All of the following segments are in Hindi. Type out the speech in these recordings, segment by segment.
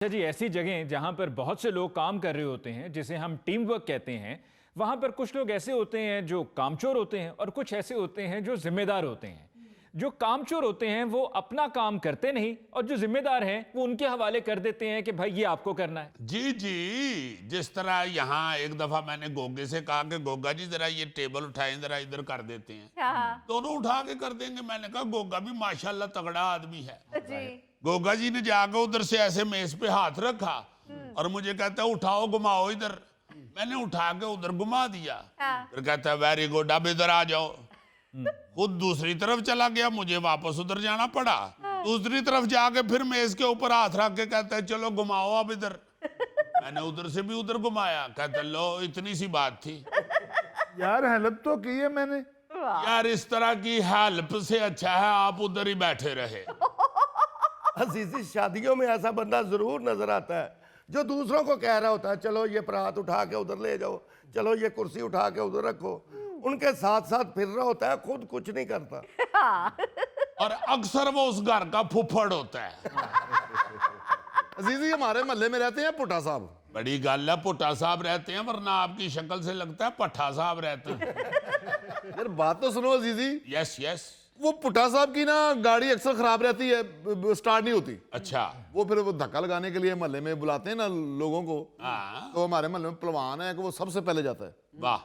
अच्छा जी, ऐसी जगह जहां पर बहुत से लोग काम कर रहे होते हैं, जिसे हम टीम वर्क कहते हैं, वहां पर कुछ लोग ऐसे होते हैं जो कामचोर होते हैं और कुछ ऐसे होते हैं जो जिम्मेदार होते हैं। जो कामचोर होते हैं वो अपना काम करते नहीं और जो जिम्मेदार हैं वो उनके हवाले कर देते हैं कि भाई ये आपको करना है। जी जी, जिस तरह यहाँ एक दफा मैंने गोगे से कहा कि गोगा जी जरा ये टेबल उठाएं, जरा इधर कर देते हैं। हाँ दोनों उठा के कर देंगे। मैंने कहा गोगा भी माशाल्लाह तगड़ा आदमी है। जी। गोगा जी ने जाकर उधर से ऐसे मेज पे हाथ रखा और मुझे कहता है उठाओ घुमाओ इधर। मैंने उठा के उधर घुमा दिया। हाँ। फिर कहता है वेरी गुड, अब इधर आ जाओ। खुद दूसरी तरफ चला गया, मुझे वापस उधर जाना पड़ा। दूसरी तरफ जाके फिर मेज के ऊपर हाथ रख के कहता है चलो घुमाओ अब इधर। मैंने उधर से भी उधर घुमाया। कहता लो इतनी सी बात थी। यार हेल्प तो की है मैंने। यार इस तरह की हेल्प से अच्छा है आप उधर ही बैठे रहे। अजीजी, शादियों में ऐसा बंदा जरूर नजर आता है जो दूसरों को कह रहा होता है चलो ये परात उठा के उधर ले जाओ, चलो ये कुर्सी उठा के उधर रखो। उनके साथ साथ फिर रहा होता है, खुद कुछ नहीं करता। और अक्सर वो उस घर का फुफड़ होता है। अजीजी, हमारे मोहल्ले में रहते हैं पुट्टा साहब। बड़ी गल है, पुट्टा साहब रहते हैं, वरना आपकी शक्ल से लगता है पट्टा साहब रहते हैं। यार बात तो सुनो अजीजी, यस यस। वो पुट्टा साहब की ना गाड़ी अक्सर खराब रहती है, स्टार्ट नहीं होती। अच्छा। वो फिर वो धक्का लगाने के लिए मोहल्ले में बुलाते हैं ना लोगों को। हाँ। तो हमारे मोहल्ले में पहलवान है कि वो सबसे पहले जाता है। वाह।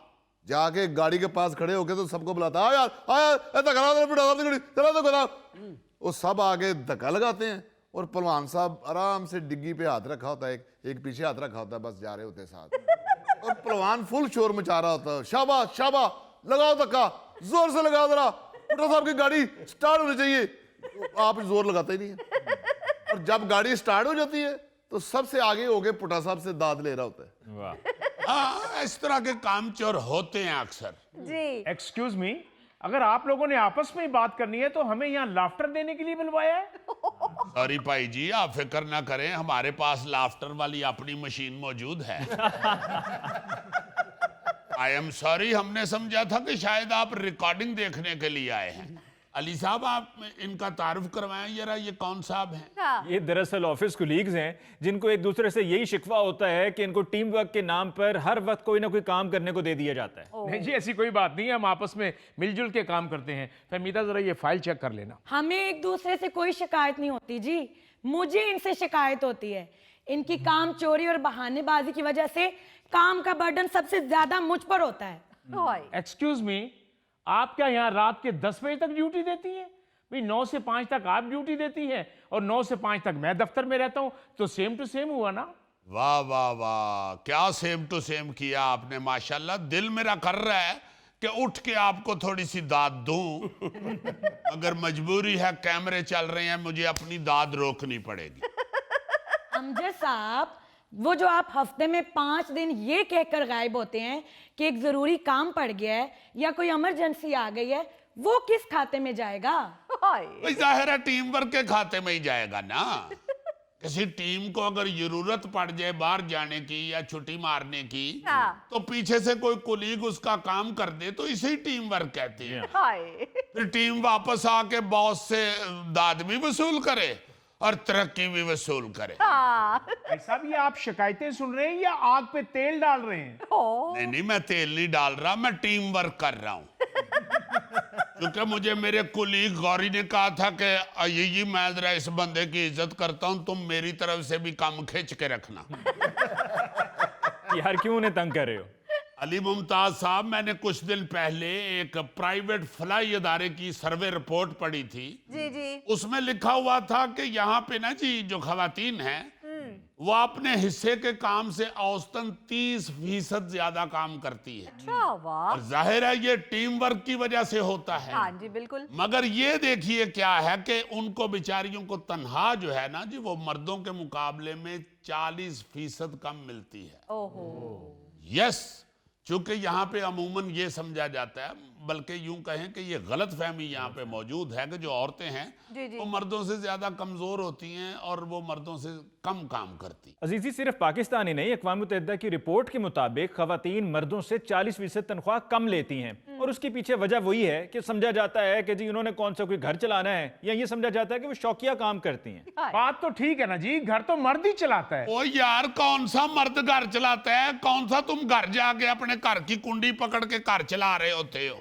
जाके गाड़ी के पास खड़े होके तो सबको बुलाता है, आ यार आ यार, धक्का लगा पुट्टा साहब की गाड़ी, चला दो करा। वो सब आगे धक्का लगाते हैं और पहलवान साहब आराम से डिग्गी पे हाथ रखा होता है, एक पीछे हाथ रखा होता है, बस जा रहे होते हैं साथ। और पहलवान फुल शोर मचा रहा होता है, शाबाश शाबाश, लगाओ धक्का, जोर से लगाओ जरा, पुट्टा साहब की गाड़ी स्टार्ट होनी चाहिए। तो आप जोर लगाते ही नहीं है। और जब गाड़ी स्टार्ट हो जाती है तो सबसे आगे हो गए पुट्टा साहब से दाद ले रहा होता है। वाह। हाँ, इस तरह के कामचोर होते हैं अक्सर। जी। एक्सक्यूज मी, अगर आप लोगों ने आपस में ही बात करनी है तो हमें यहाँ लाफ्टर देने के लिए बुलवाया है? सॉरी भाई जी, आप फिक्र ना करें, हमारे पास लाफ्टर वाली अपनी मशीन मौजूद है। आई एम सॉरी, हमने समझा था कि शायद आप रिकॉर्डिंग देखने के लिए आए हैं। अली साहब, आप इनका तारुफ करवाएं जरा, ये कौन साहब हैं? हाँ। ये दरअसल ऑफिस कुलीग्स हैं जिनको एक दूसरे से यही शिकवा होता है कि इनको टीम वर्क के नाम पर हर वक्त कोई ना कोई काम करने को दे दिया जाता है। नहीं जी, ऐसी कोई बात नहीं है, हम आपस में मिलजुल के काम करते हैं। फहमीदा, जरा ये फाइल चेक कर लेना। हमें एक दूसरे से कोई शिकायत नहीं होती जी, मुझे इनसे शिकायत होती है। इनकी काम चोरी और बहानेबाजी की वजह से काम का बर्डन सबसे ज्यादा मुझ पर होता है। एक्सक्यूज मी, आप क्या यहाँ रात के 10 बजे तक ड्यूटी देती हैं? भाई 9 से 5 तक आप ड्यूटी देती हैं और 9 से 5 तक मैं दफ्तर में रहता हूँ, तो सेम टू सेम हुआ ना? वाह वाह वाह, क्या सेम टू सेम किया आपने, माशाल्लाह। दिल मेरा कर रहा है कि उठ के आपको थोड़ी सी दाद दूं, अगर मजबूरी है, कैमरे चल रहे हैं, मुझे अपनी दाद रोकनी पड़ेगी। अमजद साहब, वो जो आप हफ्ते में 5 दिन ये कहकर गायब होते हैं कि एक जरूरी काम पड़ गया है या कोई इमरजेंसी आ गई है, वो किस खाते में जाएगा? भाई जाहिर है टीम वर्क के खाते में ही जाएगा ना। किसी टीम को अगर जरूरत पड़ जाए बाहर जाने की या छुट्टी मारने की, हाँ। तो पीछे से कोई कुलीग उसका काम कर दे तो इसे ही टीम वर्क कहते हैं। फिर टीम वापस आके बॉस से दाद भी वसूल करे और तरक्की भी वसूल करे। ऐसा भी आप शिकायतें सुन रहे हैं या आग पे तेल डाल रहे हैं? नहीं नहीं, मैं तेल नहीं डाल रहा, मैं टीम वर्क कर रहा हूँ। क्योंकि मुझे मेरे कुलीग गौरी ने कहा था कि ये मैं जरा इस बंदे की इज्जत करता हूँ, तुम मेरी तरफ से भी काम खींच के रखना। यार क्यों उन्हें तंग कर रहे हो? अली मुमताज साहब, मैंने कुछ दिन पहले एक प्राइवेट फलाई अदारे की सर्वे रिपोर्ट पढ़ी थी। जी जी। उसमें लिखा हुआ था कि यहाँ पे ना जी जो खवातीन हैं वो अपने हिस्से के काम से औसतन 30% ज्यादा काम करती है। अच्छा, वाह। और जाहिर है ये टीम वर्क की वजह से होता है। हाँ जी, बिल्कुल। मगर ये देखिए क्या है कि उनको बेचारियों को तनख्वाह जो है ना जी, वो मर्दों के मुकाबले में 40% कम मिलती है। ओहो। यस, चूंकि यहाँ पे अमूमन ये समझा जाता है, बल्कि यूं कहें कि ये गलत फहमी यहाँ पे मौजूद है कि जो औरतें हैं वो मर्दों से ज्यादा कमजोर होती हैं और वो मर्दों से कम काम करती। अजीजी, सिर्फ पाकिस्तान ही नहीं, अक़वाम मुत्तहिदा की रिपोर्ट के मुताबिक खवातीन मर्दों से 40% तनख्वाह कम लेती हैं, और उसके पीछे वजह वही है कि समझा जाता है कि जी उन्होंने कौन सा कोई घर चलाना है, या ये समझा जाता है कि वो शौकिया काम करती हैं। बात तो ठीक है ना जी, घर तो मर्द ही चलाता है। ओ यार, कौन सा मर्द घर चलाता है? कौन सा तुम घर जाके अपने घर की कुंडी पकड़ के घर चला रहे होते हो?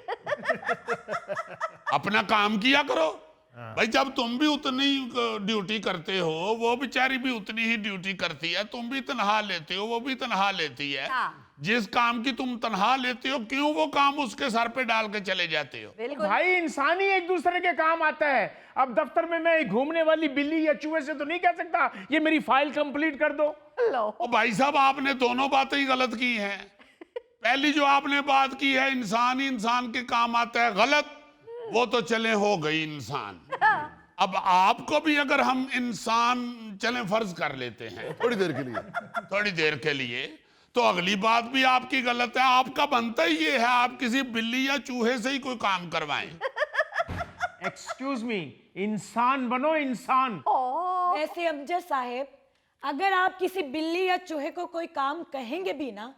अपना काम किया करो भाई। जब तुम भी उतनी ड्यूटी करते हो, वो बेचारी भी उतनी ही ड्यूटी करती है, तुम भी तनख्वाह लेते हो, वो भी तनख्वाह लेती है। जिस काम की तुम तनख्वाह लेते हो, क्यों वो काम उसके सर पे डाल के चले जाते हो? भाई इंसान ही एक दूसरे के काम आता है। अब दफ्तर में मैं घूमने वाली बिल्ली या चूहे से तो नहीं कह सकता ये मेरी फाइल कंप्लीट कर दो। ओ भाई साहब, आपने दोनों बातें ही गलत की हैं। पहली जो आपने बात की है इंसान ही इंसान के काम आता है, गलत। वो तो चले हो गई इंसान। अब आपको भी अगर हम इंसान चले फर्ज कर लेते हैं थोड़ी देर के लिए, तो अगली बात भी आपकी गलत है। आपका बनता ही ये है, आप किसी बिल्ली या चूहे से ही कोई काम करवाएं। एक्सक्यूज मी, इंसान बनो इंसान। वैसे अमजद साहब, अगर आप किसी बिल्ली या चूहे को कोई काम कहेंगे भी ना,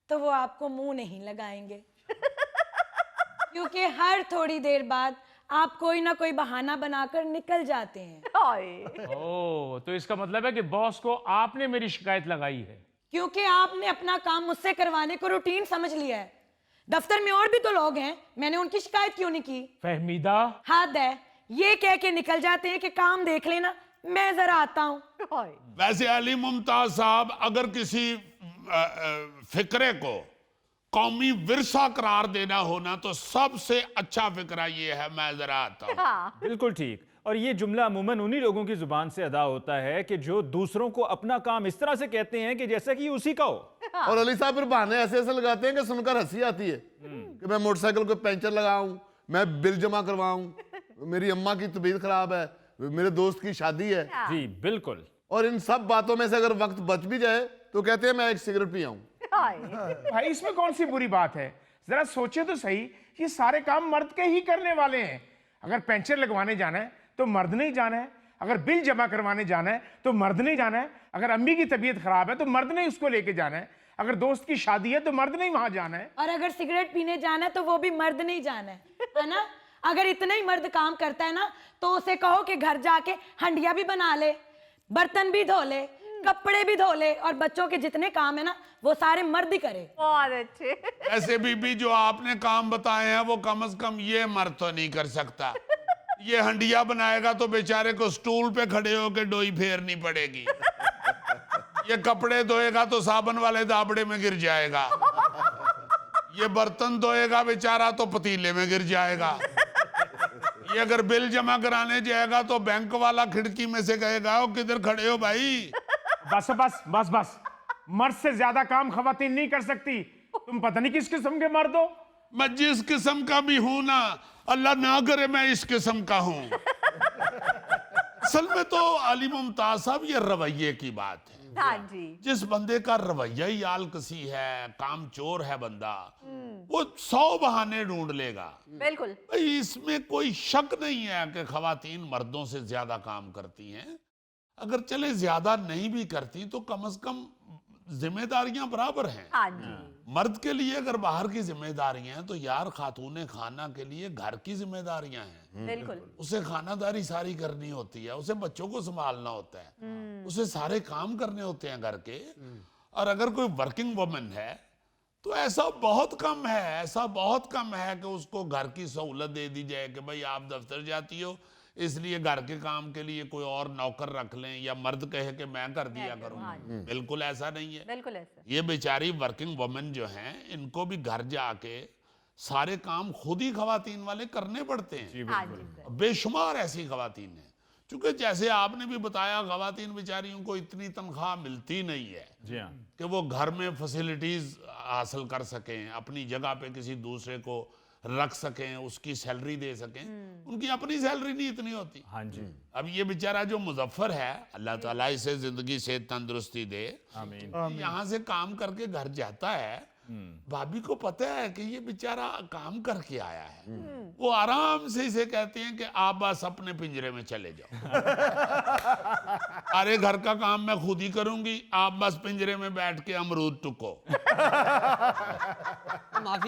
तो वो आपको मुंह नहीं लगाएंगे, क्योंकि हर थोड़ी देर बाद आप कोई ना कोई बहाना बनाकर निकल जाते हैं। ओह, तो इसका मतलब है कि बॉस को आपने मेरी शिकायत लगाई है। क्योंकि आपने अपना काम मुझसे करवाने को रूटीन समझ लिया है। दफ्तर में और भी तो लोग हैं, मैंने उनकी शिकायत क्यों नहीं की? फहमीदा, हद है, ये कह के निकल जाते हैं कि काम देख लेना, मैं जरा आता हूं। वैसे अली मुमताज साहब, अगर किसी फिक्रे को कौमी विरसा करार देना हो ना, तो सबसे अच्छा फिक्रा ये है, मैं जरा आता हूं। बिल्कुल ठीक। और ये जुमला अमूमन उन्हीं लोगों की जुबान से अदा होता है कि जो दूसरों को अपना काम इस तरह से कहते हैं कि जैसा कि उसी का हो। और अली साहब फिर बहाने ऐसे ऐसे लगाते हैं कि सुनकर हंसी आती है कि मैं मोटरसाइकिल को पंचर लगाऊं, मैं बिल जमा करवाऊं, मेरी अम्मा की तबीयत खराब है, मेरे दोस्त की शादी है। जी बिल्कुल। और इन सब बातों में से अगर वक्त बच भी जाए तो कहते हैं मैं एक सिगरेट पी आऊं। भाई इसमें कौन सी बुरी बात है? जरा सोचे तो सही, ये सारे काम मर्द के ही करने वाले हैं। अगर पंचर लगवाने जाना है तो मर्द ने ही जाना है, अगर बिल जमा करवाने जाना है तो मर्द ने ही जाना है, अगर अम्मी की तबीयत खराब है तो मर्द ने उसको लेके जाना है, अगर दोस्त की शादी है तो मर्द ने ही वहां जाना है, और अगर सिगरेट पीने जाना है तो वो भी मर्द ने ही जाना है ना? अगर इतना ही मर्द काम करता है ना, तो उसे कहो कि घर जाके हंडिया भी बना ले, बर्तन भी धो ले, कपड़े भी धो ले, और बच्चों के जितने काम है ना वो सारे मर्द ही करे। बहुत अच्छे। ऐसे बीबी जो आपने काम बताए हैं वो कम से कम ये मर्द तो नहीं कर सकता। ये हंडिया बनाएगा तो बेचारे को स्टूल पे खड़े होकर डोई फेरनी पड़ेगी। ये कपड़े धोएगा तो साबुन वाले दाबड़े में गिर जाएगा। ये बर्तन धोएगा बेचारा तो पतीले में गिर जाएगा। ये अगर बिल जमा कराने जाएगा तो बैंक वाला खिड़की में से कहेगा ओ किधर खड़े हो भाई। बस बस बस बस, मर्द से ज्यादा काम खवातीन नहीं कर सकती। तुम पता नहीं किस किस्म के मर्द हो। मैं जिस किस्म का भी हूं ना, अल्लाह ना करे मैं इस किस्म का हूं। असल में तो अली मुमताज साहब ये रवैये की बात है। हाँ जी। जिस बंदे का रवैया ही आलकसी है, कामचोर है बंदा, वो 100 बहाने ढूंढ लेगा। बिल्कुल। भाई इसमें कोई शक नहीं है कि खवातीन मर्दों से ज्यादा काम करती हैं। अगर चले ज्यादा नहीं भी करती तो कम से कम जिम्मेदारियां बराबर हैं। हाँ जी। मर्द के लिए अगर बाहर की जिम्मेदारियां हैं तो यार खातूने खाना के लिए घर की जिम्मेदारियां हैं। बिल्कुल। उसे खानादारी सारी करनी होती है, उसे बच्चों को संभालना होता है, उसे सारे काम करने होते हैं घर के। और अगर कोई वर्किंग वुमन है तो ऐसा बहुत कम है कि उसको घर की सहूलत दे दी जाए कि भाई आप दफ्तर जाती हो इसलिए घर के काम के लिए कोई और नौकर रख लें, या मर्द कहे कि मैं कर दिया करूंगा। बिल्कुल ऐसा नहीं है। बिल्कुल ऐसा। ये बेचारी वर्किंग वुमेन जो हैं, इनको भी घर जाके सारे काम खुद ही खवातीन वाले करने पड़ते हैं। हाँ जी। बेशुमार ऐसी खवातीन हैं, क्योंकि जैसे आपने भी बताया खवातीन बेचारियों को इतनी तनख्वाह मिलती नहीं है जी हाँ। कि वो घर में फैसिलिटीज हासिल कर सकें, अपनी जगह पे किसी दूसरे को रख सकें, उसकी सैलरी दे सकें। उनकी अपनी सैलरी नहीं इतनी होती। हाँ जी। अब ये बेचारा जो मुजफ्फर है, अल्लाह ताला इसे जिंदगी से तंदुरुस्ती दे, आमीन। यहाँ से काम करके घर जाता है भाभी को पता है कि ये बेचारा काम करके आया है, वो आराम से इसे कहते हैं कि आप बस अपने पिंजरे में चले जाओ, अरे घर का काम मैं खुद ही करूंगी, आप बस पिंजरे में बैठ के अमरूद टुको। माफी